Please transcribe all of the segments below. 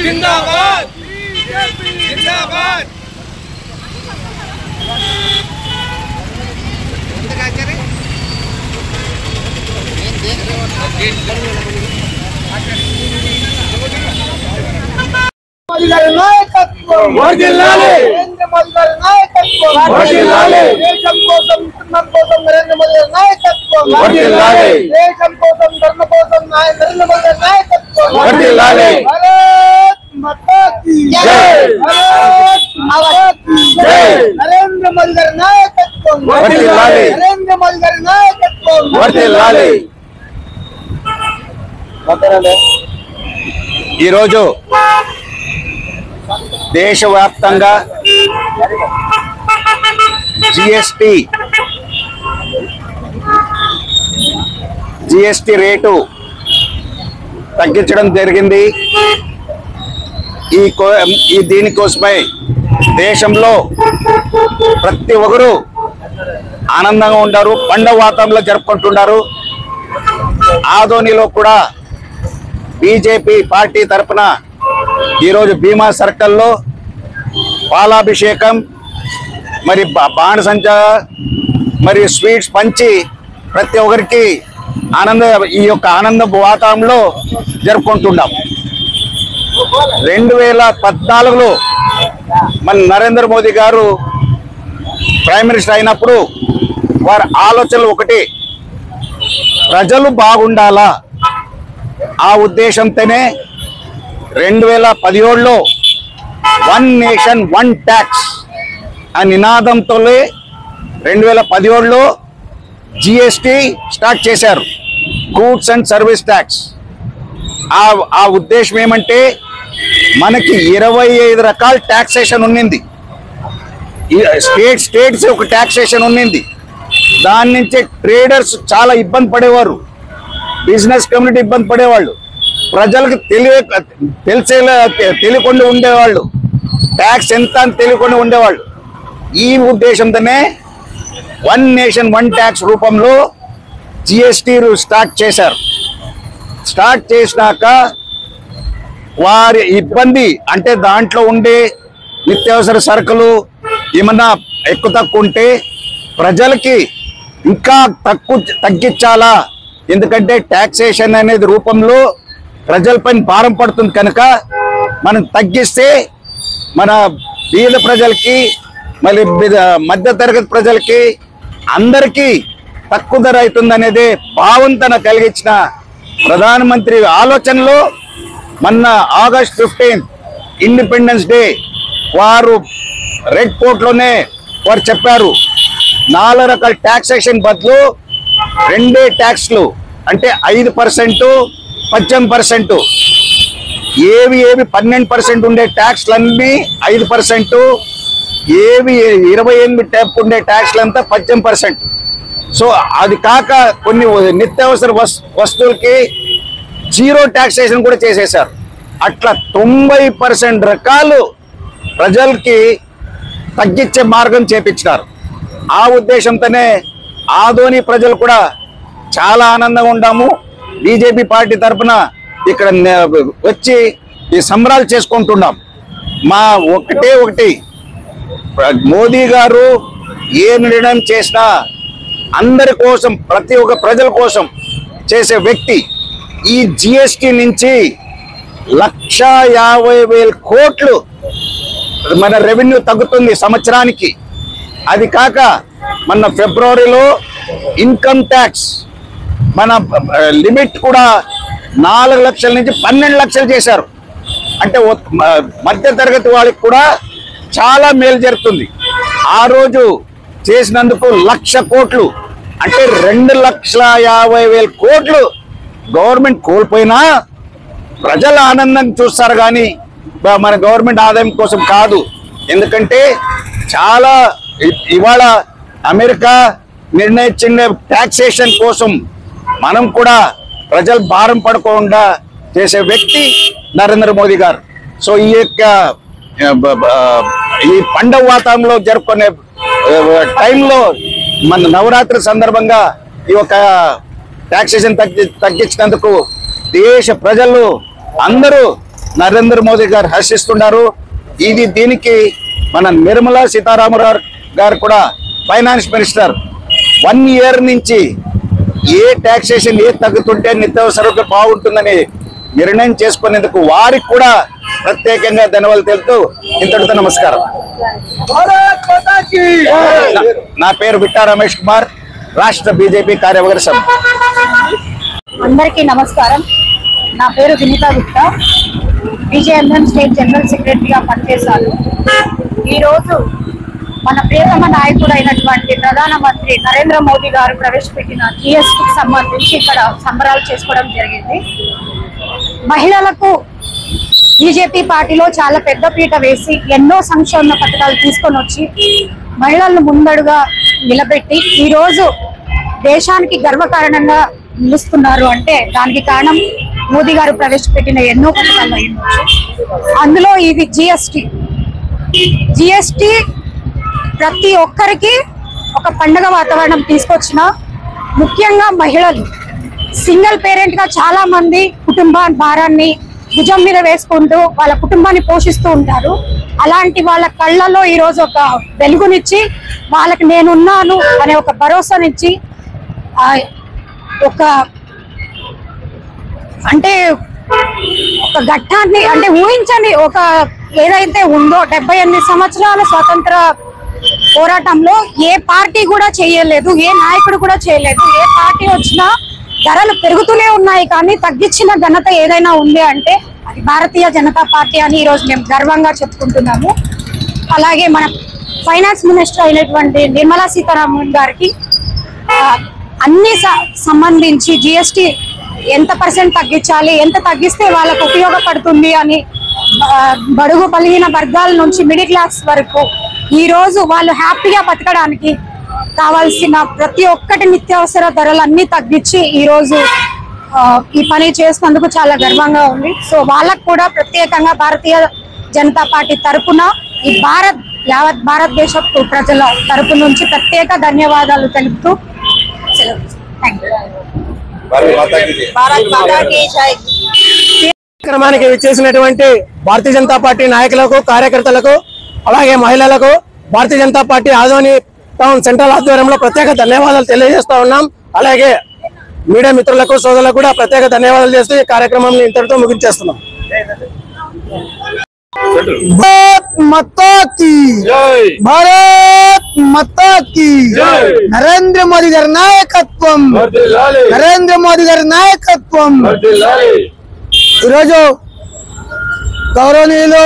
जिंदाबाद जिंदाबाद नरेंद्र मोदी गारी नायकत्वं नरेंद्र मोदी गारी नायकत्वं ఈ రోజు దేశవ్యాప్తంగా జిఎస్టి రేటు తగ్గించడం జరిగింది। ఈ దీనికోసమై దేశంలో ప్రతి ఒక్కరు ఆనందంగా ఉంటారు, పండుగ వాతావరణంలో జరుపుకుంటున్నారు। ఆదోనిలో కూడా బీజేపీ పార్టీ తరపున ఈరోజు భీమా సర్కిల్లో పాలాభిషేకం మరి బాణసంచా మరి స్వీట్స్ పంచి ప్రతి ఒక్కరికి ఈ యొక్క ఆనంద వాతావరణంలో జరుపుకుంటున్నాం। 2014లో మన నరేంద్ర మోదీ గారు ప్రైమ్ మినిస్టర్ అయినప్పుడు వారి ఆలోచనలు ఒకటి, ప్రజలు బాగుండాలా, ఆ ఉద్దేశంతోనే 2017లో వన్ నేషన్ వన్ ట్యాక్స్ ఆ నినాదంతో 2017లో జిఎస్టి స్టార్ట్ చేశారు, గూడ్స్ అండ్ సర్వీస్ ట్యాక్స్। ఆ ఉద్దేశం ఏమంటే మనకి 25 రకాల ట్యాక్సేషన్ ఉన్నింది, స్టేట్స్ ఒక ట్యాక్సేషన్ ఉన్నింది। దాని నుంచి ట్రేడర్స్ చాలా ఇబ్బంది పడేవారు, బిజినెస్ కమ్యూనిటీ ఇబ్బంది పడేవాళ్ళు, ప్రజలకు తెలియకుండా ఉండేవాళ్ళు, ట్యాక్స్ ఎంత అని తెలియకుండా ఉండేవాళ్ళు। ఈ ఉద్దేశంతోనే వన్ నేషన్ వన్ ట్యాక్స్ రూపంలో జిఎస్టి స్టార్ట్ చేశారు। స్టార్ట్ చేసినాక వారి ఇబ్బంది అంటే దాంట్లో ఉండే నిత్యావసర సరుకులు ఏమన్నా ఎక్కువ తక్కువ ఉంటే ప్రజలకి ఇంకా తగ్గించాలా, ఎందుకంటే ట్యాక్సేషన్ అనేది రూపంలో ప్రజలపైన భారం పడుతుంది కనుక మనం తగ్గిస్తే మన బీద ప్రజలకి మళ్ళీ మధ్య తరగతి ప్రజలకి అందరికీ తక్కువ ధర అవుతుందనేదే భావంతన కలిగించిన ప్రధానమంత్రి ఆలోచనలో మొన్న ఆగస్ట్ 15 ఇండిపెండెన్స్ డే వారు రెడ్ కోర్టులోనే వారు చెప్పారు, 4 రకాల ట్యాక్సేషన్ బదులు 2 ట్యాక్స్లు అంటే 5%, 18%, ఏవి 12% ఉండే ట్యాక్స్లన్నీ 5%, ఏవి 28 ఉండే ట్యాక్స్లంతా 18%। సో అది కాక కొన్ని నిత్యావసర వస్తువులకి 0 ట్యాక్సేషన్ కూడా చేసేశారు। అట్లా 90% రకాలు ప్రజలకి తగ్గించే మార్గం చేపించినారు। ఆ ఉద్దేశంతోనే ఆదోని ప్రజలు కూడా చాలా ఆనందంగా ఉన్నాము। బీజేపీ పార్టీ తరఫున ఇక్కడ వచ్చి ఈ సంబరాలు చేసుకుంటున్నాం। మా ఒకటి మోదీ గారు ఏ నిర్ణయం చేసినా అందరి కోసం, ప్రతి ఒక్క ప్రజల కోసం చేసే వ్యక్తి। ఈ జిఎస్టి నుంచి 1,50,000 కోట్లు మన రెవెన్యూ తగ్గుతుంది సంవత్సరానికి। అది కాక మన ఫిబ్రవరిలో ఇన్కమ్ ట్యాక్స్ మన లిమిట్ కూడా 4 లక్షల నుంచి 12 లక్షలు చేశారు। అంటే మధ్య తరగతి వాళ్ళకి కూడా చాలా మేలు జరుగుతుంది। ఆ రోజు చేసినందుకు 1,00,000 కోట్లు అంటే 2,50,000 కోట్లు గవర్నమెంట్ కోల్పోయినా ప్రజల ఆనందం చూస్తారు కానీ మన గవర్నమెంట్ ఆదాయం కోసం కాదు। ఎందుకంటే చాలా ఇవాళ అమెరికా నిర్ణయించిన టాక్సేషన్ కోసం మనం కూడా ప్రజలు భారం పడకుండా చేసే వ్యక్తి నరేంద్ర మోదీ గారు. సో ఈ యొక్క ఈ పండగ వాతావరణంలో జరుపుకునే టైంలో మన నవరాత్రి సందర్భంగా ఈ యొక్క టాక్సేషన్ తగ్గించినందుకు దేశ ప్రజలు అందరూ నరేంద్ర మోదీ గారు హర్షిస్తున్నారు. దీనికి మన నిర్మలా సీతారామన్ గారు కూడా ఫైనాన్స్ మినిస్టర్ 1 year నుంచి ఏ టాక్సేషన్ తగ్గుతుంటే నిత్యావసరాలకు బాగుంటుందని నిర్ణయం చేసుకునేందుకు వారికి కూడా ప్రత్యేకంగా ధన్యవాదాలు తెలుపుతూ ఇంతటితో నమస్కారం. నా పేరు బిట్టా రమేష్ కుమార్, రాష్ట్ర బీజేపీ కార్యవర్గ సభ్యుడు. అందరికీ నమస్కారం. నా పేరు వినీతా గుప్తా, బీజేఎంఎం స్టేట్ జనరల్ సెక్రటరీగా పనిచేశాను. ఈరోజు మన ప్రియతమ నాయకుడు అయినటువంటి ప్రధానమంత్రి నరేంద్ర మోదీ గారు ప్రవేశపెట్టిన జిఎస్టీకి సంబంధించి ఇక్కడ సంబరాలు చేసుకోవడం జరిగింది. మహిళలకు బీజేపీ పార్టీలో చాలా పెద్ద పీట వేసి ఎన్నో సంక్షేమ పథకాలు తీసుకొని వచ్చి మహిళలను ముందడుగా నిలబెట్టి ఈరోజు దేశానికి గర్వకారణంగా నిలుస్తున్నారు అంటే దానికి కారణం మోదీ గారు ప్రవేశపెట్టిన ఎన్నో పథకాలు అయ్యుండొచ్చు. అందులో ఇది జిఎస్టీ ప్రతి ఒక్కరికి ఒక పండుగ వాతావరణం తీసుకొచ్చిన, ముఖ్యంగా మహిళలు సింగిల్ పేరెంట్ గా చాలా మంది కుటుంబాన్ని భారాన్ని భుజం మీద వేసుకుంటూ వాళ్ళ కుటుంబాన్ని పోషిస్తూ ఉంటారు. అలాంటి వాళ్ళ కళ్ళలో ఈరోజు ఒక వెలుగునిచ్చి వాళ్ళకి నేనున్నాను అనే ఒక భరోసానిచ్చి ఒక ఘట్టాన్ని అంటే ఊహించండి, ఒక ఏదైతే ఉందో 78 సంవత్సరాల స్వాతంత్ర పోరాటంలో ఏ పార్టీ కూడా చేయలేదు, ఏ నాయకుడు కూడా చేయలేదు. ఏ పార్టీ వచ్చినా ధరలు పెరుగుతూనే ఉన్నాయి, కానీ తగ్గించిన ఘనత ఏదైనా ఉంది అంటే అది భారతీయ జనతా పార్టీ అని ఈరోజు మేము గర్వంగా చెప్పుకుంటున్నాము. అలాగే మన ఫైనాన్స్ మినిస్టర్ అయినటువంటి నిర్మలా సీతారామన్ గారికి అన్ని సంబంధించి జిఎస్టీ ఎంత % తగ్గించాలి, ఎంత తగ్గిస్తే వాళ్ళకు ఉపయోగపడుతుంది అని బడుగు బలహీన వర్గాల నుంచి మిడిల్ క్లాస్ వరకు ఈ రోజు వాళ్ళు హ్యాపీగా బతకడానికి కావాల్సిన ప్రతి ఒక్కటి నిత్యావసర ధరలన్నీ తగ్గించి ఈ రోజు ఈ పని చేసినందుకు చాలా గర్వంగా ఉంది. సో వాళ్ళకు కూడా ప్రత్యేకంగా భారతీయ జనతా పార్టీ తరపున ఈ యావత్ భారతదేశ ప్రజల తరపు నుంచి ప్రత్యేక ధన్యవాదాలు తెలుపుతూ కార్యక్రమానికి విచ్చేసినటువంటి భారతీయ జనతా పార్టీ నాయకులకు, కార్యకర్తలకు, అలాగే మహిళలకు Bharatiya Janata party Adoni town central ఆధ్వర్యంలో ప్రత్యేక ధన్యవాదాలు తెలియజేస్తా ఉన్నాం. అలాగే మీడియా మిత్రులకు, సోదరులకు కూడా ప్రత్యేక ధన్యవాదాలు చేస్తూ ఈ కార్యక్రమం ఇంతటితో ముగించేస్తున్నాం. భారత్ మాతా కీ జై, భారత్ మాతా కీ జై. నరేంద్ర మోదీ గారి నాయకత్వం, నరేంద్ర మోదీ గారి నాయకత్వం. ఈరోజు గౌరవనీయులు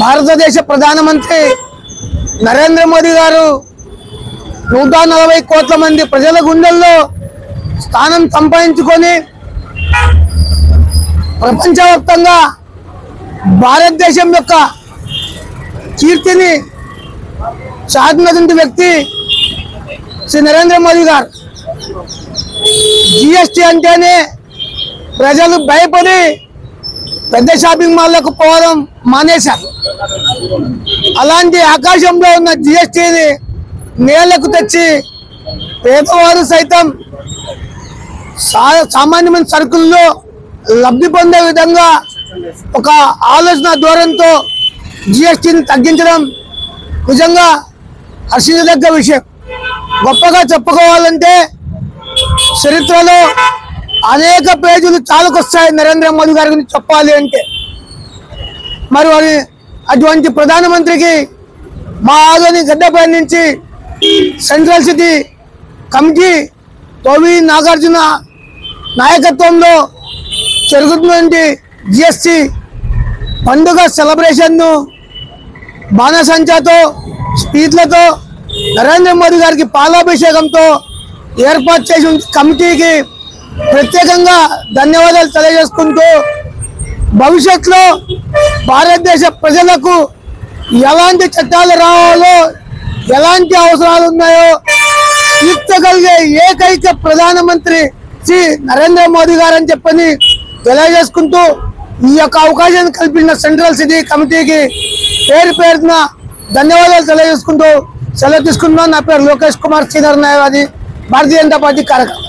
భారతదేశ ప్రధానమంత్రి నరేంద్ర మోదీ గారు 140 కోట్ల మంది ప్రజల గుండెల్లో స్థానం సంపాదించుకొని ప్రపంచవ్యాప్తంగా భారతదేశం యొక్క కీర్తిని సాధించిన వ్యక్తి శ్రీ నరేంద్ర మోదీ గారు. జిఎస్టీ అంటేనే ప్రజలు భయపడి పెద్ద షాపింగ్ మాల్లకు పోవడం మానేశారు. అలాంటి ఆకాశంలో ఉన్న జిఎస్టీని నేలకు తెచ్చి పేదవారు సైతం సామాన్యమైన సరుకుల్లో లబ్ధి పొందే విధంగా ఒక ఆలోచన ధోరణితో జిఎస్టీని తగ్గించడం నిజంగా హర్షించదగ్గ విషయం. గొప్పగా చెప్పుకోవాలంటే చరిత్రలో అనేక పేజీలు చాలుకొస్తాయి నరేంద్ర మోదీ గారి గురించి చెప్పాలి అంటే. మరి వారి అటువంటి ప్రధానమంత్రికి మా ఆదోని గడ్డపై నుంచి సెంట్రల్ సిటీ కమిటీ తోవి నాగార్జున నాయకత్వంలో జరుగుతున్నటువంటి జిఎస్టీ పండుగ సెలబ్రేషన్ను బాణసంచాతో, స్పీచ్లతో, నరేంద్ర మోదీ గారికి పాలాభిషేకంతో ఏర్పాటు చేసిన కమిటీకి ప్రత్యేకంగా ధన్యవాదాలు తెలియజేసుకుంటూ భవిష్యత్తులో భారతదేశ ప్రజలకు ఎలాంటి చట్టాలు రావాలో ఎలాంటి అవసరాలు ఉన్నాయో తీర్చగలిగే ఏకైక ప్రధానమంత్రి శ్రీ నరేంద్ర మోదీ గారు అని చెప్పని తెలియజేసుకుంటూ ఈ యొక్క అవకాశాన్ని కల్పించిన సెంట్రల్ సిటీ కమిటీకి పేరున ధన్యవాదాలు తెలియజేసుకుంటూ సెలవు తీసుకుంటున్నాను. నా పేరు లోకేష్ కుమార్ శ్రీధర్ న్యాయవాది, భారతీయ జనతా పార్టీ కార్యకర్త.